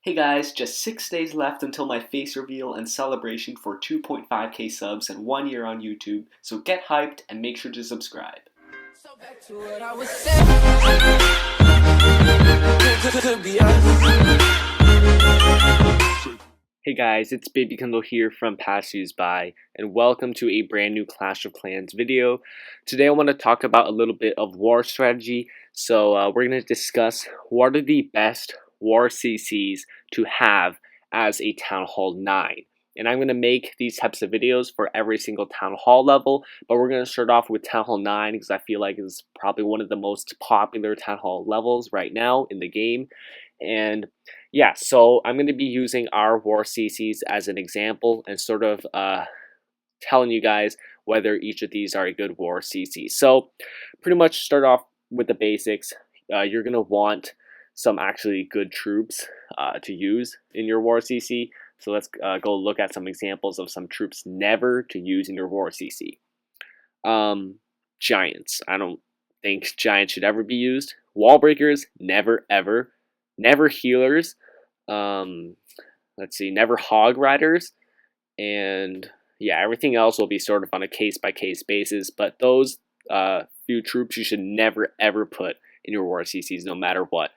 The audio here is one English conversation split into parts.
Hey guys, just 6 days left until my face reveal and celebration for 2.5k subs and 1 year on YouTube, so get hyped and make sure to subscribe. So back to what I was saying. Could be us. Hey guys, it's Baby Kendle here from Passers By, and welcome to a brand new Clash of Clans video. Today I want to talk about a little bit of war strategy, so we're going to discuss what are the best war CCs to have as a Town Hall 9. And I'm going to make these types of videos for every single Town Hall level, but we're going to start off with Town Hall 9 because I feel like it's probably one of the most popular Town Hall levels right now in the game. And yeah, so I'm going to be using our war CCs as an example and sort of telling you guys whether each of these are a good war CC. So pretty much start off with the basics. You're going to want some actually good troops to use in your war CC. So let's go look at some examples of some troops never to use in your war CC. Giants. I don't think giants should ever be used. Wall breakers, never ever. Never healers. Let's see, never hog riders. And yeah, everything else will be sort of on a case-by-case basis. But those few troops you should never ever put in your war CCs no matter what.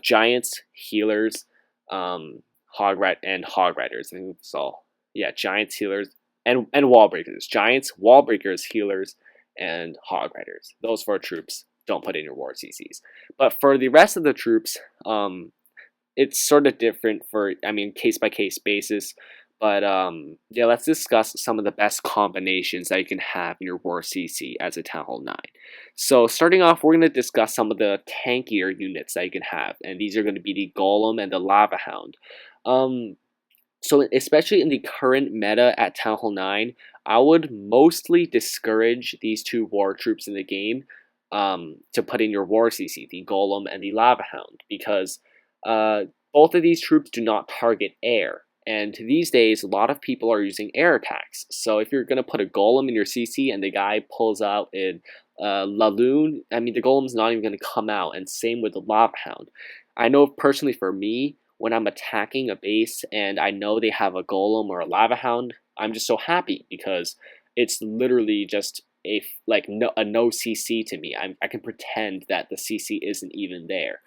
Giants, healers, hog riders. I think that's all. Yeah, giants, healers, and wall breakers. Giants, wall breakers, healers, and hog riders. Those 4 troops don't put in your war CCs. But for the rest of the troops, it's sort of different for, case by case basis. But yeah, let's discuss some of the best combinations that you can have in your war CC as a Town Hall 9. So starting off, we're going to discuss some of the tankier units that you can have, and these are going to be the Golem and the Lava Hound. So especially in the current meta at Town Hall 9, I would mostly discourage these 2 war troops in the game to put in your war CC, the Golem and the Lava Hound, because both of these troops do not target air. And these days, a lot of people are using air attacks. So if you're going to put a Golem in your CC and the guy pulls out a Laloon, the Golem's not even going to come out. And same with the Lava Hound. I know personally for me, when I'm attacking a base and I know they have a Golem or a Lava Hound, I'm just so happy because it's literally just a no CC to me. I can pretend that the CC isn't even there.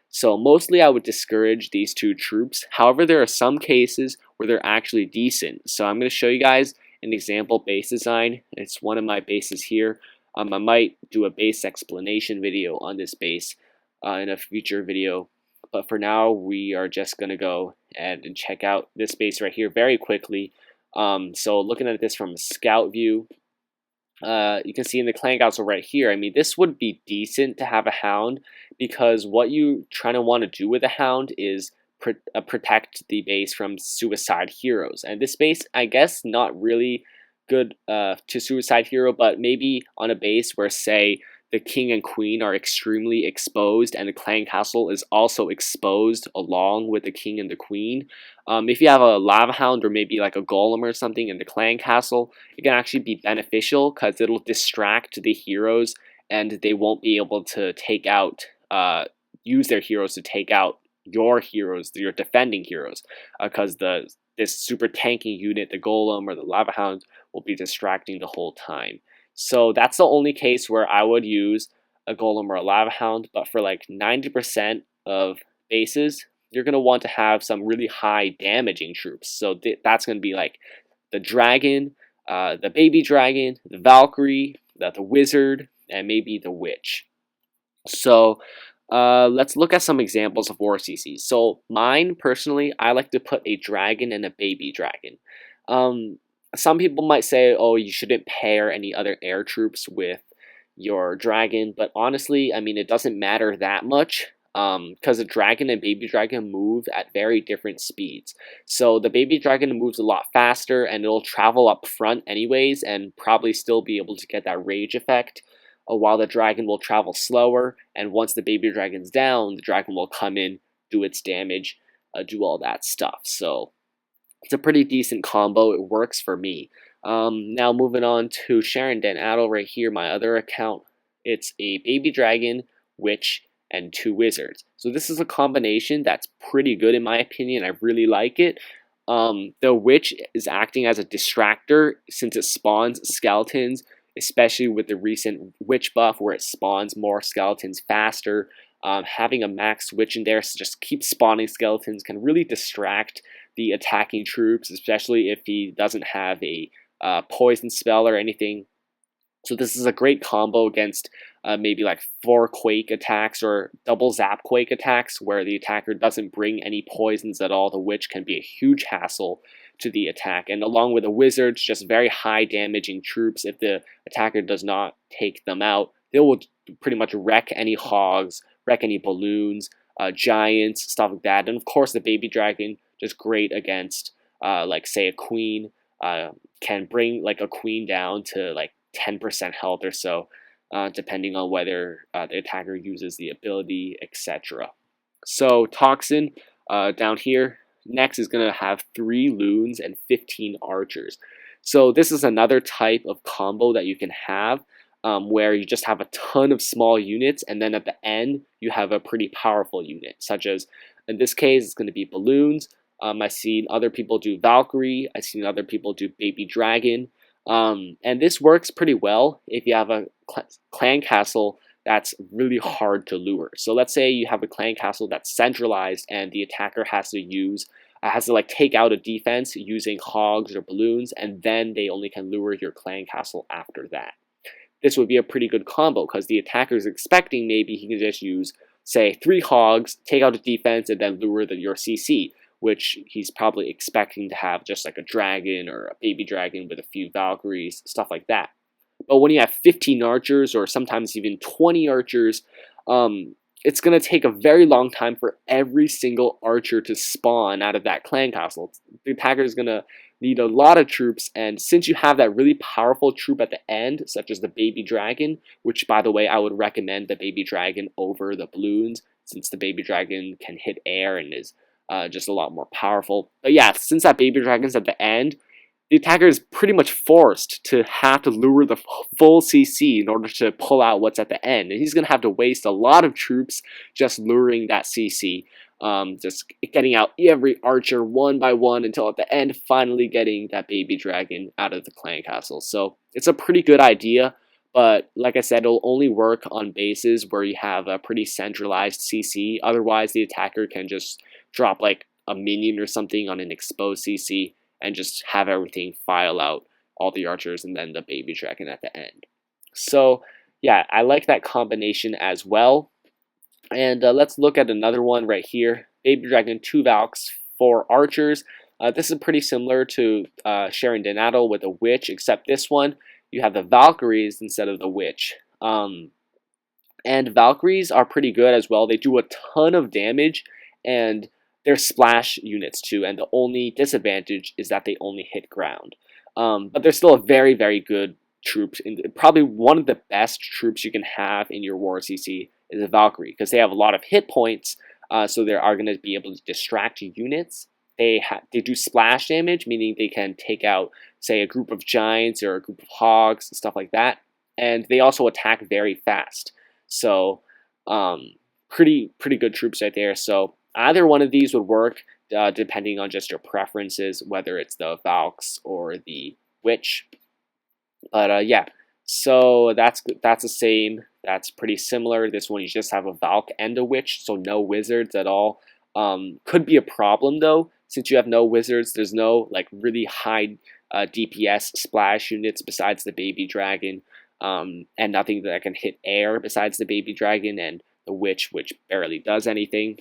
So mostly I would discourage these 2 troops. However, there are some cases where they're actually decent. So I'm going to show you guys an example base design. It's one of my bases here. I might do a base explanation video on this base in a future video. But for now, we are just going to go and check out this base right here very quickly. So looking at this from a scout view, you can see in the clan council right here, this would be decent to have a hound because what you trying to want to do with a hound is protect the base from suicide heroes. And this base, I guess, not really good to suicide hero, but maybe on a base where, say, the king and queen are extremely exposed and the clan castle is also exposed along with the king and the queen. If you have a lava hound or maybe like a golem or something in the clan castle, it can actually be beneficial because it'll distract the heroes and they won't be able to take out, use their heroes to take out your heroes, your defending heroes, because this super tanking unit, the golem or the lava hound, will be distracting the whole time. So that's the only case where I would use a Golem or a Lava Hound, but for like 90% of bases, you're going to want to have some really high damaging troops. So that's going to be like the Dragon, the Baby Dragon, the Valkyrie, the Wizard, and maybe the Witch. So let's look at some examples of war CCs. So mine, personally, I like to put a Dragon and a Baby Dragon. Some people might say, oh, you shouldn't pair any other air troops with your dragon, but honestly, it doesn't matter that much because the dragon and baby dragon move at very different speeds. So the baby dragon moves a lot faster and it'll travel up front anyways and probably still be able to get that rage effect, while the dragon will travel slower, and once the baby dragon's down, the dragon will come in, do its damage, do all that stuff. So it's a pretty decent combo. It works for me. Now moving on to Sharon Dan Adel right here, my other account. It's a baby dragon, witch, and 2 wizards. So this is a combination that's pretty good in my opinion. I really like it. The witch is acting as a distractor since it spawns skeletons, especially with the recent witch buff where it spawns more skeletons faster. Having a max witch in there to just keep spawning skeletons can really distract the attacking troops, especially if he doesn't have a poison spell or anything. So this is a great combo against maybe like 4 Quake attacks or double Zap Quake attacks where the attacker doesn't bring any poisons at all. The Witch can be a huge hassle to the attack. And along with the Wizards, just very high damaging troops. If the attacker does not take them out, they will pretty much wreck any hogs, wreck any balloons, giants, stuff like that. And of course the Baby Dragon, just great against like say a queen. Can bring like a queen down to like 10% health or so, depending on whether the attacker uses the ability, etc. So Toxin down here next is going to have 3 loons and 15 archers. So this is another type of combo that you can have where you just have a ton of small units and then at the end you have a pretty powerful unit, such as in this case it's going to be balloons. I've seen other people do Valkyrie, I've seen other people do Baby Dragon. And this works pretty well if you have a clan castle that's really hard to lure. So let's say you have a clan castle that's centralized and the attacker has to like take out a defense using hogs or balloons, and then they only can lure your clan castle after that. This would be a pretty good combo because the attacker is expecting maybe he can just use, say, 3 hogs, take out a defense, and then lure your CC, which he's probably expecting to have just like a dragon or a baby dragon with a few Valkyries, stuff like that. But when you have 15 archers or sometimes even 20 archers, it's going to take a very long time for every single archer to spawn out of that clan castle. The attacker is going to need a lot of troops, and since you have that really powerful troop at the end, such as the baby dragon, which by the way I would recommend the baby dragon over the balloons, since the baby dragon can hit air and is just a lot more powerful. But yeah, since that baby dragon's at the end, the attacker is pretty much forced to have to lure the full CC in order to pull out what's at the end. And he's going to have to waste a lot of troops just luring that CC, just getting out every archer one by one until at the end finally getting that baby dragon out of the clan castle. So it's a pretty good idea, but like I said, it'll only work on bases where you have a pretty centralized CC. Otherwise, the attacker can just drop like a minion or something on an exposed CC and just have everything file out, all the archers and then the baby dragon at the end. So yeah, I like that combination as well. And let's look at another one right here. Baby dragon, 2 Valks, 4 archers. This is pretty similar to Sharon Donato with a witch, except this one you have the Valkyries instead of the witch. And Valkyries are pretty good as well. They do a ton of damage and they're splash units too, and the only disadvantage is that they only hit ground. But they're still a very, very good troops. Probably one of the best troops you can have in your war CC is a Valkyrie, because they have a lot of hit points, so they are going to be able to distract units. They do splash damage, meaning they can take out, say, a group of giants or a group of hogs, stuff like that. And they also attack very fast. So pretty good troops right there. So either one of these would work, depending on just your preferences, whether it's the Valks or the Witch. But yeah, so that's the same. That's pretty similar. This one you just have a Valk and a Witch, so no wizards at all. Could be a problem though, since you have no wizards. There's no like really high DPS splash units besides the baby dragon, and nothing that can hit air besides the baby dragon and the Witch, which barely does anything.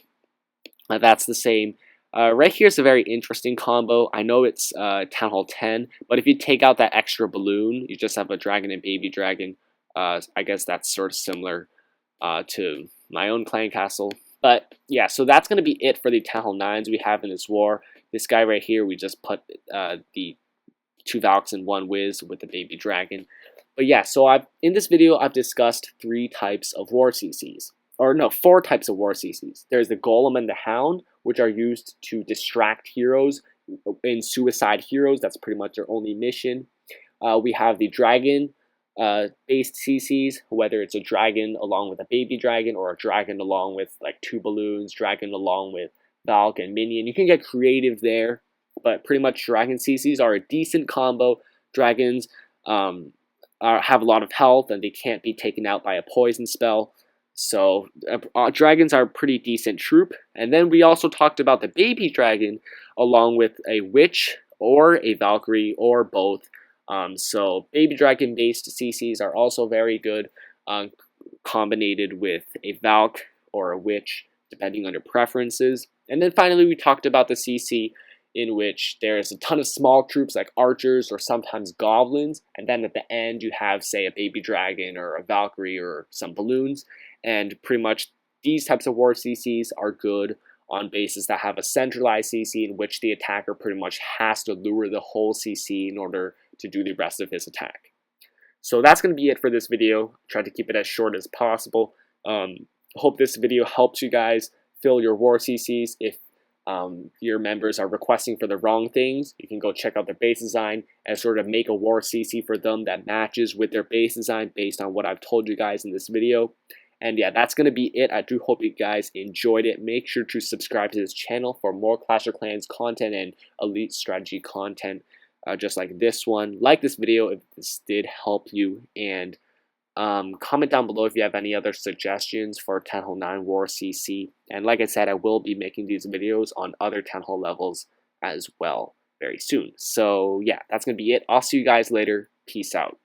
That's the same. Right here is a very interesting combo. I know it's Town Hall 10, but if you take out that extra balloon, you just have a dragon and baby dragon. I guess that's sort of similar to my own clan castle. But yeah, so that's going to be it for the Town Hall 9s we have in this war. This guy right here, we just put the 2 Valks and 1 Wiz with the baby dragon. But yeah, so in this video, I've discussed 3 types of war CCs. Or no, 4 types of war CCs. There's the Golem and the Hound, which are used to distract heroes in Suicide Heroes. That's pretty much their only mission. We have the Dragon, based CCs, whether it's a dragon along with a baby dragon or a dragon along with like 2 balloons, dragon along with Valk and minion. You can get creative there, but pretty much dragon CCs are a decent combo. Dragons have a lot of health and they can't be taken out by a poison spell. So dragons are a pretty decent troop. And then we also talked about the baby dragon along with a witch or a Valkyrie or both. So baby dragon based CCs are also very good, combined with a Valk or a witch depending on your preferences. And then finally we talked about the CC in which there's a ton of small troops like archers or sometimes goblins, and then at the end you have, say, a baby dragon or a Valkyrie or some balloons, and pretty much these types of war CCs are good on bases that have a centralized CC in which the attacker pretty much has to lure the whole CC in order to do the rest of his attack. So that's going to be it for this video. Try to keep it as short as possible. Hope this video helps you guys fill your war CCs. If your members are requesting for the wrong things, you can go check out their base design and sort of make a war CC for them that matches with their base design based on what I've told you guys in this video. And yeah, that's going to be it. I do hope you guys enjoyed it. Make sure to subscribe to this channel for more Clash of Clans content and elite strategy content just like this one. Like this video if this did help you, and comment down below if you have any other suggestions for Town Hall 9 War CC. And like I said, I will be making these videos on other Town Hall levels as well very soon. So yeah, that's going to be it. I'll see you guys later. Peace out.